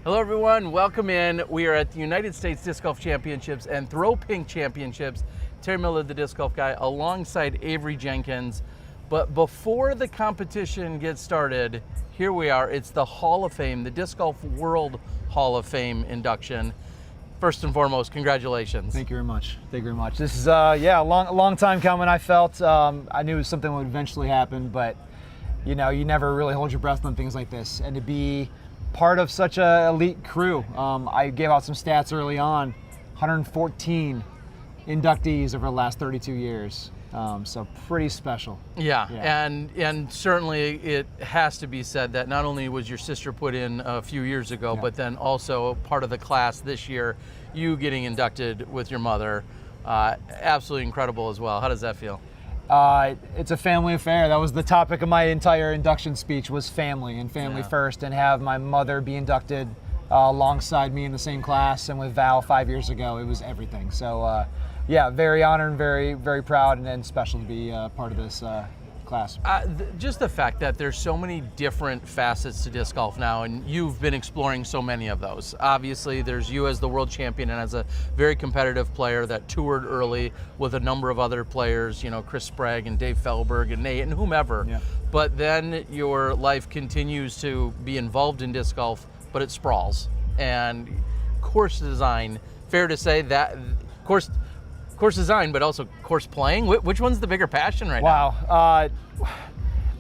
Hello everyone, welcome in. We are at the United States Disc Golf Championships and Throw Pink Championships. Terry Miller, the disc golf guy, alongside Avery Jenkins. But before the competition gets started, here we are. It's the Hall of Fame, the Disc Golf World Hall of Fame induction. First and foremost, congratulations. Thank you very much. Thank you very much. This is a long time coming. I felt I knew something would eventually happen, but you know, you never really hold your breath on things like this. And to be part of such an elite crew, I gave out some stats early on. 114 inductees over the last 32 years. So pretty special. Yeah. And certainly it has to be said that not only was your sister put in a few years ago, but then also part of the class this year, you getting inducted with your mother. Absolutely incredible as well. How does that feel? It's a family affair. That was the topic of my entire induction speech, was family and family first, and have my mother be inducted alongside me in the same class and with Val 5 years ago. It was everything. So yeah, very honored and very proud and special to be part of this class. Just the fact that there's so many different facets to disc golf now, and you've been exploring so many of those. Obviously, there's you as the world champion and as a very competitive player that toured early with a number of other players, you know, Chris Sprague and Dave Fehlberg and Nate and whomever. Yeah. But then your life continues to be involved in disc golf, but it sprawls. And course design, fair to say that course design, but also course playing. Which one's the bigger passion right now? Wow.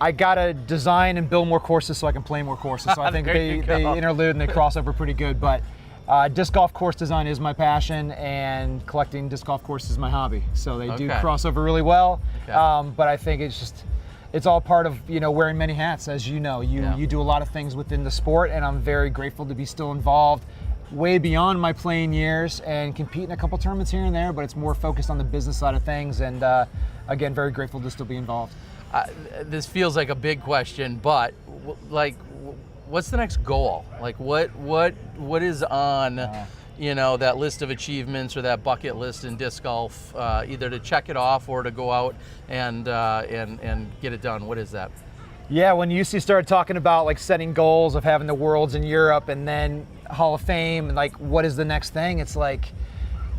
I gotta design and build more courses so I can play more courses. So I think they interlude and they cross over pretty good. But disc golf course design is my passion, and collecting disc golf courses is my hobby. So they do cross over really well. But I think it's all part of, you know, wearing many hats. As you know, you do a lot of things within the sport, and I'm very grateful to be still involved way beyond my playing years and compete in a couple tournaments here and there, but it's more focused on the business side of things, and again, very grateful to still be involved. This feels like a big question, but like, what's the next goal? Like, what is on you know, that list of achievements or that bucket list in disc golf, either to check it off or to go out and get it done? What is that? Yeah, when UC started talking about like setting goals of having the Worlds in Europe and then Hall of Fame, and like what is the next thing, it's like,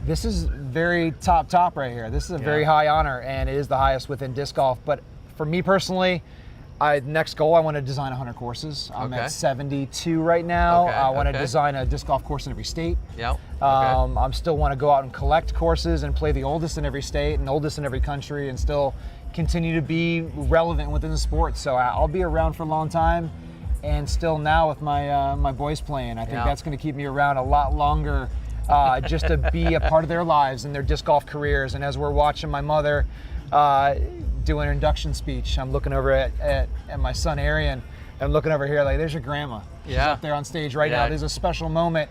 this is very top right here. This is a very high honor, and it is the highest within disc golf. But for me personally, next goal, I want to design 100 courses. I'm at 72 right now. I want to design a disc golf course in every state. I still want to go out and collect courses and play the oldest in every state and oldest in every country, and still continue to be relevant within the sport. So I'll be around for a long time, and still now with my my boys playing, I think that's going to keep me around a lot longer, just to be a part of their lives and their disc golf careers. And as we're watching my mother do an induction speech, I'm looking over at my son Arian, and I'm looking over here like, there's your grandma. She's up there on stage right now. There's a special moment.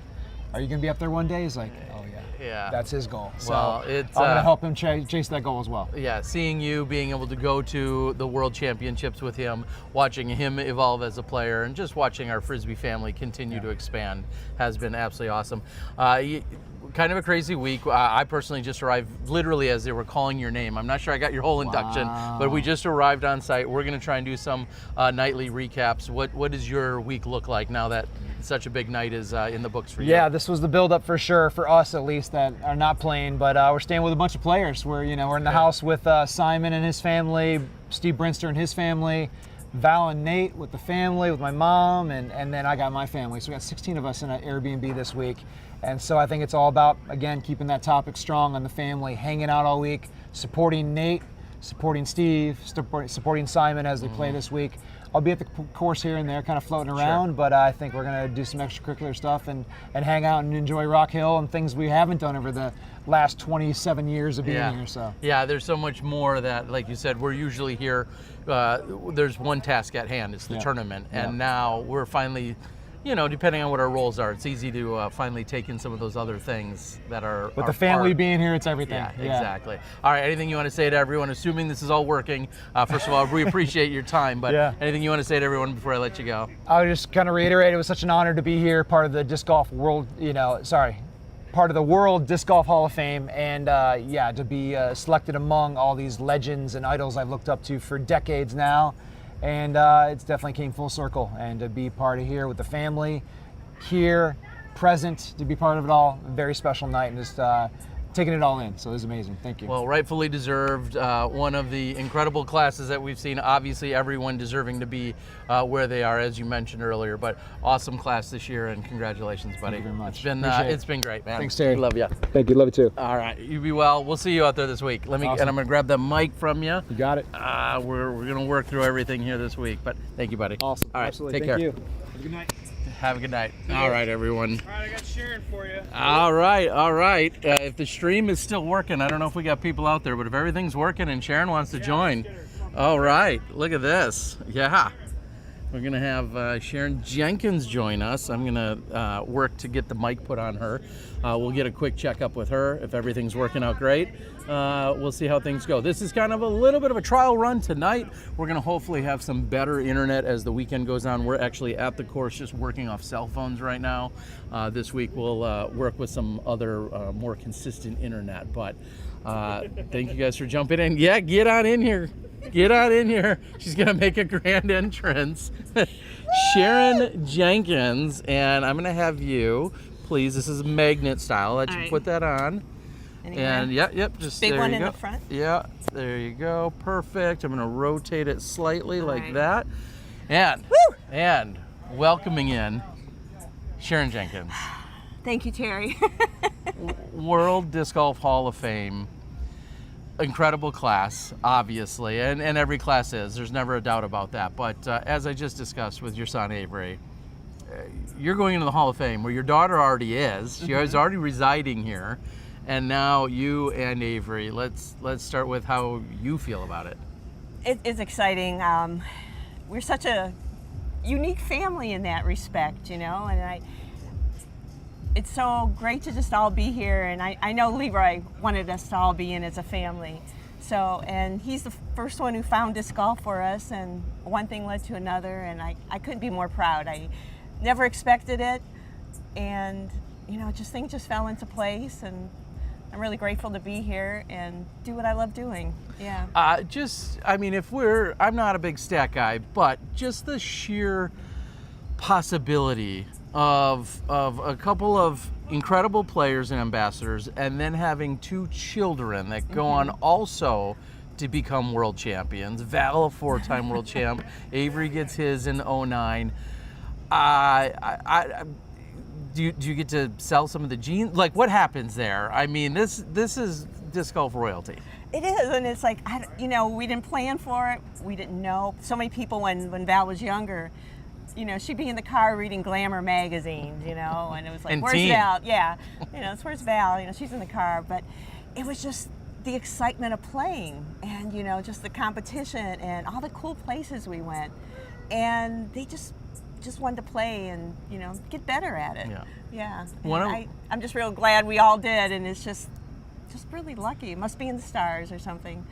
Are you going to be up there one day? He's like, oh yeah. That's his goal. So well, I'm going to help him chase that goal as well. Yeah, seeing you being able to go to the World Championships with him, watching him evolve as a player, and just watching our Frisbee family continue to expand has been absolutely awesome. Kind of a crazy week. I personally just arrived literally as they were calling your name. I'm not sure I got your whole induction, but we just arrived on site. We're going to try and do some nightly recaps. What does your week look like now that such a big night is in the books for you? Yeah, this was the build-up for sure, for us at least that are not playing, but we're staying with a bunch of players. We're in the house with Simon and his family, Steve Brinster and his family, Val and Nate with the family, with my mom, and then I got my family. So we got 16 of us in an Airbnb this week. And so I think it's all about, again, keeping that topic strong on the family, hanging out all week, supporting Nate, supporting Steve, supporting Simon as they play this week. I'll be at the course here and there, kind of floating around, but I think we're going to do some extracurricular stuff and hang out and enjoy Rock Hill and things we haven't done over the last 27 years of being here. So yeah, there's so much more that, like you said, we're usually here. There's one task at hand, it's the tournament, and now we're finally, you know, depending on what our roles are, it's easy to finally take in some of those other things that are. With the family being here, it's everything. Yeah, exactly. All right, anything you want to say to everyone, assuming this is all working? First of all, we appreciate your time, but anything you want to say to everyone before I let you go? I would just kind of reiterate, it was such an honor to be here, part of the Disc Golf World, part of the World Disc Golf Hall of Fame, and to be selected among all these legends and idols I've looked up to for decades now. And it's definitely came full circle, and to be part of here with the family, here, present, to be part of it all. A very special night, and just taking it all in. So it was amazing. Thank you. Well, rightfully deserved. One of the incredible classes that we've seen. Obviously, everyone deserving to be where they are, as you mentioned earlier. But awesome class this year, and congratulations, buddy. Thank you very much. It's been great, man. Thanks, Terry. Love you. Thank you. Love you too. All right, you be well. We'll see you out there this week. Awesome. And I'm gonna grab the mic from you. You got it. We're gonna work through everything here this week. But thank you, buddy. Awesome. All right, Absolutely. take Thank care. you. Have a good night. Have a good night. All right, everyone. All right, I got Sharon for you. All right. If the stream is still working, I don't know if we got people out there, but if everything's working and Sharon wants to join. All right, look at this. Yeah. We're going to have Sharon Jenkins join us. I'm going to work to get the mic put on her. We'll get a quick checkup with her. If everything's working out great, we'll see how things go. This is kind of a little bit of a trial run tonight. We're going to hopefully have some better internet as the weekend goes on. We're actually at the course just working off cell phones right now. This week we'll work with some other more consistent internet. But thank you guys for jumping in. Yeah, get on in here. Get on in here. She's going to make a grand entrance. Sharon Jenkins, and I'm going to have you, please, this is magnet style. Let you put that on. Anywhere? And yep, just Big there one you in go. the front? Yeah, there you go. Perfect. I'm going to rotate it slightly like right. that. And welcoming in Sharon Jenkins, Thank you, Terry. World Disc Golf Hall of Fame. Incredible class, obviously, and every class is. There's never a doubt about that. But as I just discussed with your son Avery, you're going into the Hall of Fame where your daughter already is. She is already residing here, and now you and Avery. Let's start with how you feel about it. It's exciting. We're such a unique family in that respect, and it's so great to just all be here, and I know Leroy wanted us to all be in as a family. So, and he's the first one who found disc golf for us, and one thing led to another, and I couldn't be more proud. I never expected it, and things just fell into place, and I'm really grateful to be here and do what I love doing. Yeah. I'm not a big stat guy, but just the sheer possibility of a couple of incredible players and ambassadors, and then having two children that go on also to become world champions. Val, a 4-time world champ. Avery gets his in 2009. Do you get to sell some of the genes? Like, what happens there? I mean, this is disc golf royalty. It is, and it's like, we didn't plan for it. We didn't know. So many people, when Val was younger, she'd be in the car reading Glamour magazines, and it was like, and where's teen. Val? Yeah, it's where's Val? She's in the car, but it was just the excitement of playing, and just the competition and all the cool places we went, and they just wanted to play and get better at it. Yeah. I'm just real glad we all did, and it's just really lucky. It must be in the stars or something.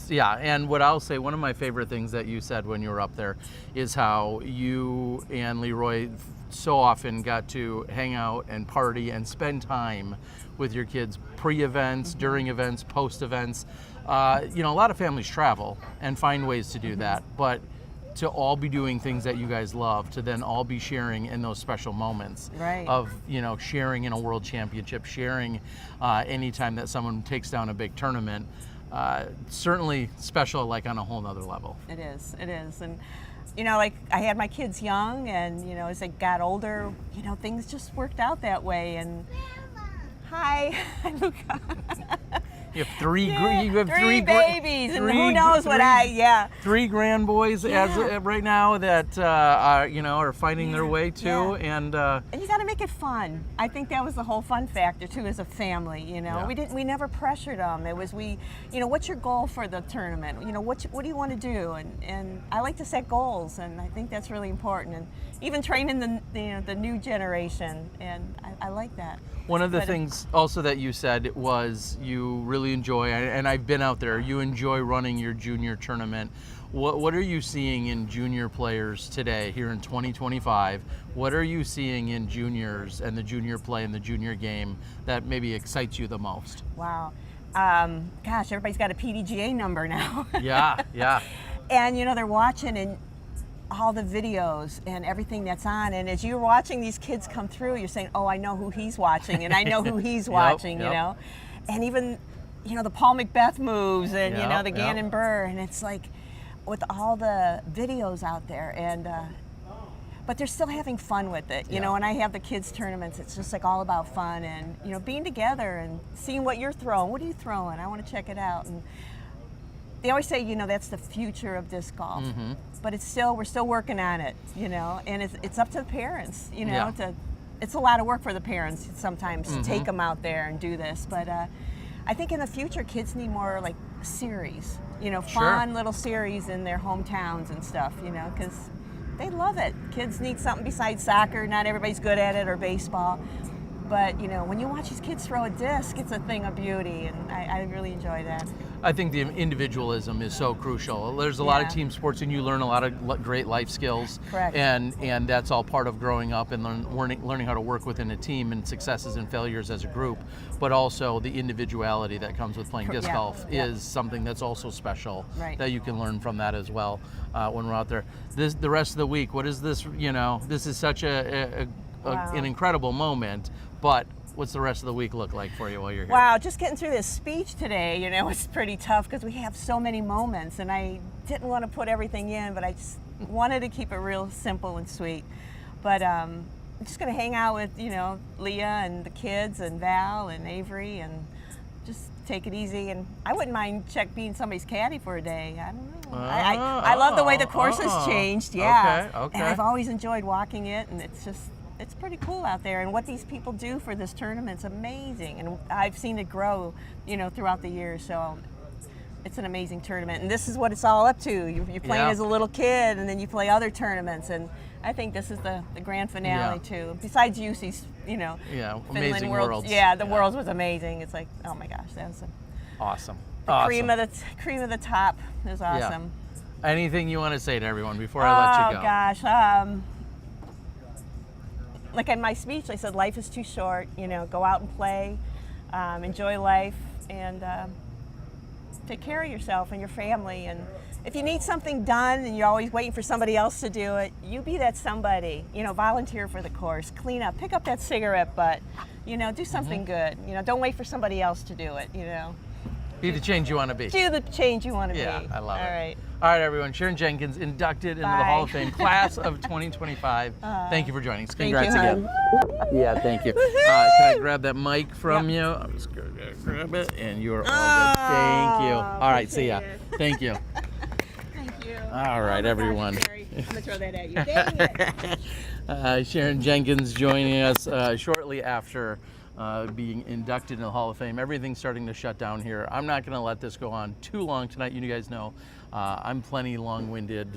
Yeah, and what I'll say, one of my favorite things that you said when you were up there is how you and Leroy so often got to hang out and party and spend time with your kids pre-events, during events, post-events. A lot of families travel and find ways to do that, but to all be doing things that you guys love, to then all be sharing in those special moments of sharing in a world championship, sharing anytime that someone takes down a big tournament, certainly special, like on a whole nother level. It is, and like I had my kids young, and as they got older, things just worked out that way. And hi, Luca. You have three babies, and who knows what three grand boys as right now that are finding their way too, and you got to make it fun. I think that was the whole fun factor too, as a family. We never pressured them. It was what's your goal for the tournament? What do you want to do? And I like to set goals, and I think that's really important. And even training the new generation, and I like that. One of the things also that you said was you really enjoy, and I've been out there, you enjoy running your junior tournament. What are you seeing in junior players today here in 2025? What are you seeing in juniors and the junior play and the junior game that maybe excites you the most? Wow. Everybody's got a PDGA number now. Yeah. And they're watching, and all the videos and everything that's on. And as you're watching these kids come through, you're saying, oh, I know who he's watching, and I know who he's watching, you know. And even, you know, the Paul Macbeth moves and, you know, the Gannon Burr. And it's like, with all the videos out there. And but they're still having fun with it, you know. And I have the kids tournaments. It's just like all about fun and, you know, being together and seeing what you're throwing. What are you throwing? I want to check it out. And they always say, you know, that's the future of disc golf. But it's still, we're still working on it, you know. And it's up to the parents, you know. It's a lot of work for the parents sometimes to take them out there and do this. But I think in the future, kids need more like series, you know, fun little series in their hometowns and stuff, you know, because they love it. Kids need something besides soccer. Not everybody's good at it, or baseball. But, you know, when you watch these kids throw a disc, it's a thing of beauty, and I really enjoy that. I think the individualism is so crucial. There's a lot of team sports, and you learn a lot of great life skills. Correct. And that's all part of growing up and learning how to work within a team and successes and failures as a group. But also the individuality that comes with playing disc golf is something that's also special that you can learn from that as well when we're out there. The rest of the week, what is this? You know, this is such an incredible moment. But what's the rest of the week look like for you while you're here? Wow, just getting through this speech today, you know, it's pretty tough because we have so many moments, and I didn't want to put everything in, but I just wanted to keep it real simple and sweet. But I'm just going to hang out with, you know, Leah and the kids and Val and Avery and just take it easy. And I wouldn't mind being somebody's caddy for a day. I don't know. I love the way the course has changed, Okay. And I've always enjoyed walking it, and it's pretty cool out there, and what these people do for this tournament's amazing, and I've seen it grow, you know, throughout the years. So it's an amazing tournament, and this is what it's all up to. You're playing as a little kid, and then you play other tournaments, and I think this is the grand finale too. Besides UC's, you know, amazing Worlds. The Worlds was amazing. It's like, oh my gosh, that was awesome. Cream of the top. It was awesome. Anything you want to say to everyone before I let you go? Oh gosh. Like in my speech, I said, life is too short, you know, go out and play, enjoy life, and take care of yourself and your family. And if you need something done and you're always waiting for somebody else to do it, you be that somebody, you know, volunteer for the course, clean up, pick up that cigarette butt, you know, do something good. You know, don't wait for somebody else to do it, you know. Be the change you want to be. Do the change you want to be. Yeah, I love it. All right. All right, everyone. Sharon Jenkins, inducted into the Hall of Fame, class of 2025. Thank you for joining us. Congrats again. Yeah, thank you. Can I grab that mic from you? I'm just going to grab it, and you're all good. Thank you. All right, see ya. Thank you. Thank you. All right, everyone. I'm going to throw that at you. Dang it. Sharon Jenkins joining us shortly after being inducted in the Hall of Fame. Everything's starting to shut down here. I'm not going to let this go on too long tonight. You guys know I'm plenty long-winded,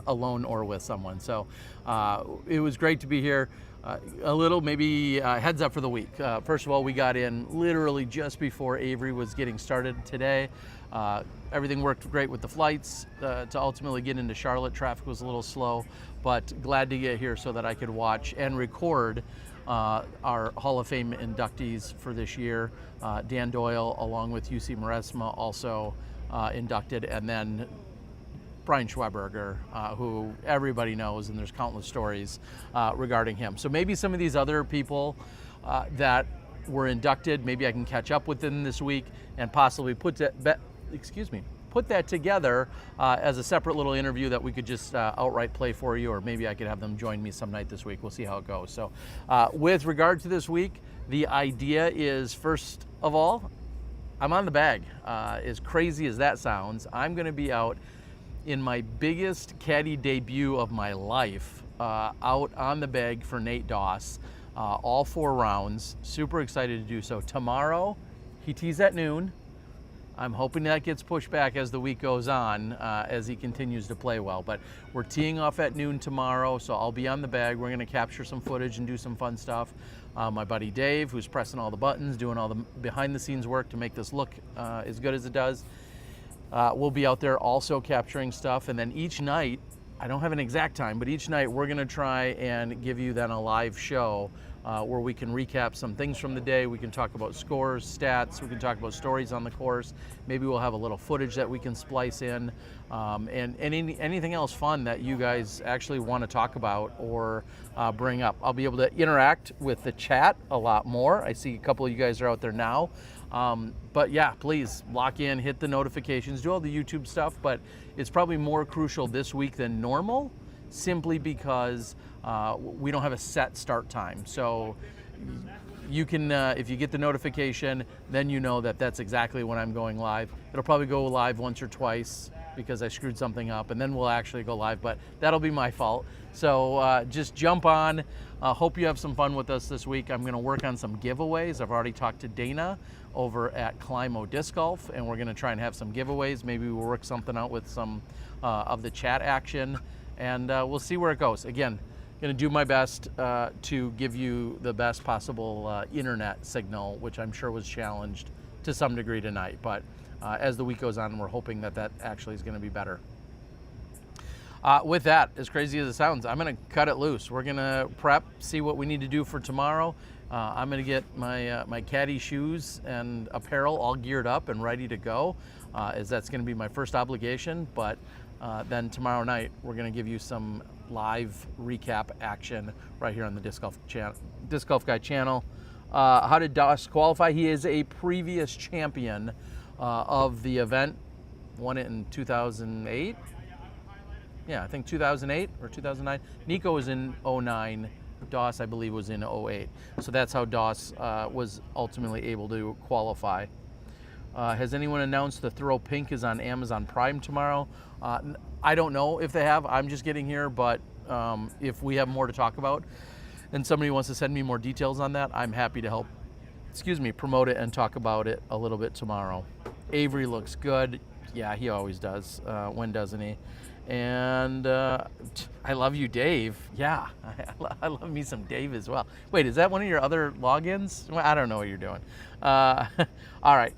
alone or with someone. So it was great to be here. A little maybe heads up for the week. First of all, we got in literally just before Avery was getting started today. Everything worked great with the flights to ultimately get into Charlotte. Traffic was a little slow, but glad to get here so that I could watch and record our Hall of Fame inductees for this year. Dan Doyle, along with UC Maresma, also inducted, and then Brian Schweberger, who everybody knows, and there's countless stories regarding him. So maybe some of these other people that were inducted, maybe I can catch up with them this week and possibly put that together as a separate little interview that we could just outright play for you, or maybe I could have them join me some night this week. We'll see how it goes. So with regard to this week, the idea is, first of all, I'm on the bag. As crazy as that sounds, I'm going to be out in my biggest caddy debut of my life, out on the bag for Nate Doss, all 4 rounds. Super excited to do so. Tomorrow, he tees at noon. I'm hoping that gets pushed back as the week goes on, as he continues to play well. But we're teeing off at noon tomorrow, so I'll be on the bag. We're going to capture some footage and do some fun stuff. My buddy Dave, who's pressing all the buttons, doing all the behind-the-scenes work to make this look as good as it does, we'll be out there also capturing stuff. And then each night, I don't have an exact time, but each night we're going to try and give you then a live show where we can recap some things from the day. We can talk about scores, stats, we can talk about stories on the course. Maybe we'll have a little footage that we can splice in, and anything else fun that you guys actually want to talk about or bring up. I'll be able to interact with the chat a lot more. I see a couple of you guys are out there now. But yeah, please lock in, hit the notifications, do all the YouTube stuff, but it's probably more crucial this week than normal, simply because we don't have a set start time. So you can, if you get the notification, then you know that that's exactly when I'm going live. It'll probably go live once or twice because I screwed something up, and then we'll actually go live, but that'll be my fault. So just jump on. Hope you have some fun with us this week. I'm gonna work on some giveaways. I've already talked to Dana over at Climo Disc Golf, and we're gonna try and have some giveaways. Maybe we'll work something out with some of the chat action, and we'll see where it goes. Again, gonna do my best to give you the best possible internet signal, which I'm sure was challenged to some degree tonight, but as the week goes on, we're hoping that that actually is gonna be better. With that, as crazy as it sounds, I'm gonna cut it loose. We're gonna prep, see what we need to do for tomorrow. I'm gonna get my caddy shoes and apparel all geared up and ready to go, as that's gonna be my first obligation. But then tomorrow night, we're gonna give you some live recap action right here on the Disc Golf Guy channel. How did Doss qualify? He is a previous champion of the event, won it in 2008. Yeah, I think 2008 or 2009. Nico was in 09. Doss, I believe, was in 08. So that's how Doss was ultimately able to qualify. Has anyone announced the Throw Pink is on Amazon Prime tomorrow? I don't know if they have. I'm just getting here, but if we have more to talk about and somebody wants to send me more details on that, I'm happy to help, promote it and talk about it a little bit tomorrow. Avery looks good. Yeah, he always does. When doesn't he? And I love you, Dave. Yeah, I love me some Dave as well. Wait, is that one of your other logins? Well, I don't know what you're doing. All right.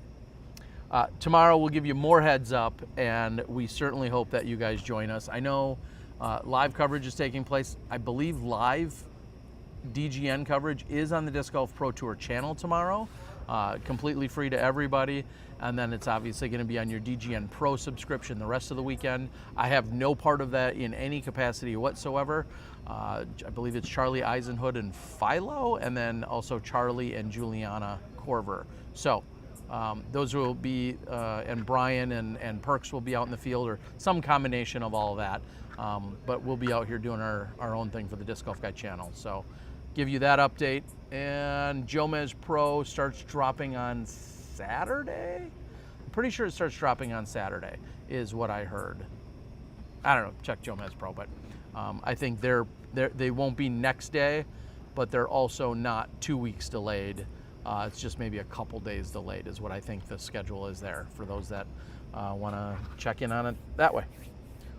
Tomorrow we'll give you more heads up, and we certainly hope that you guys join us. I know live coverage is taking place. I believe live DGN coverage is on the Disc Golf Pro Tour channel tomorrow, completely free to everybody. And then it's obviously going to be on your DGN Pro subscription the rest of the weekend. I have no part of that in any capacity whatsoever. I believe it's Charlie Eisenhood and Philo, and then also Charlie and Juliana Corver. So those will be, and Brian and Perks will be out in the field, or some combination of all of that. But we'll be out here doing our own thing for the Disc Golf Guy channel. So give you that update. And Jomez Pro starts dropping on Saturday? I'm pretty sure it starts dropping on Saturday, is what I heard. I don't know, check Jomez Pro, but I think they won't be next day, but they're also not 2 weeks delayed. It's just maybe a couple days delayed is what I think the schedule is there for those that want to check in on it that way.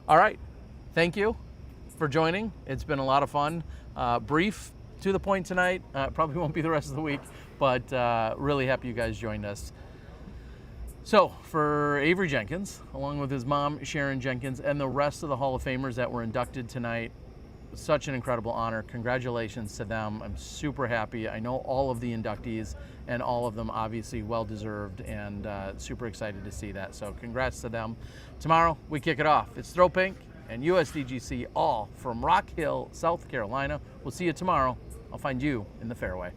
All right, thank you for joining. It's been a lot of fun. Brief, to the point tonight. Probably won't be the rest of the week, but really happy you guys joined us. So for Avery Jenkins, along with his mom, Sharon Jenkins, and the rest of the Hall of Famers that were inducted tonight, such an incredible honor. Congratulations to them. I'm super happy. I know all of the inductees, and all of them obviously well-deserved, and super excited to see that. So congrats to them. Tomorrow, we kick it off. It's Throw Pink and USDGC, all from Rock Hill, South Carolina. We'll see you tomorrow. I'll find you in the fairway.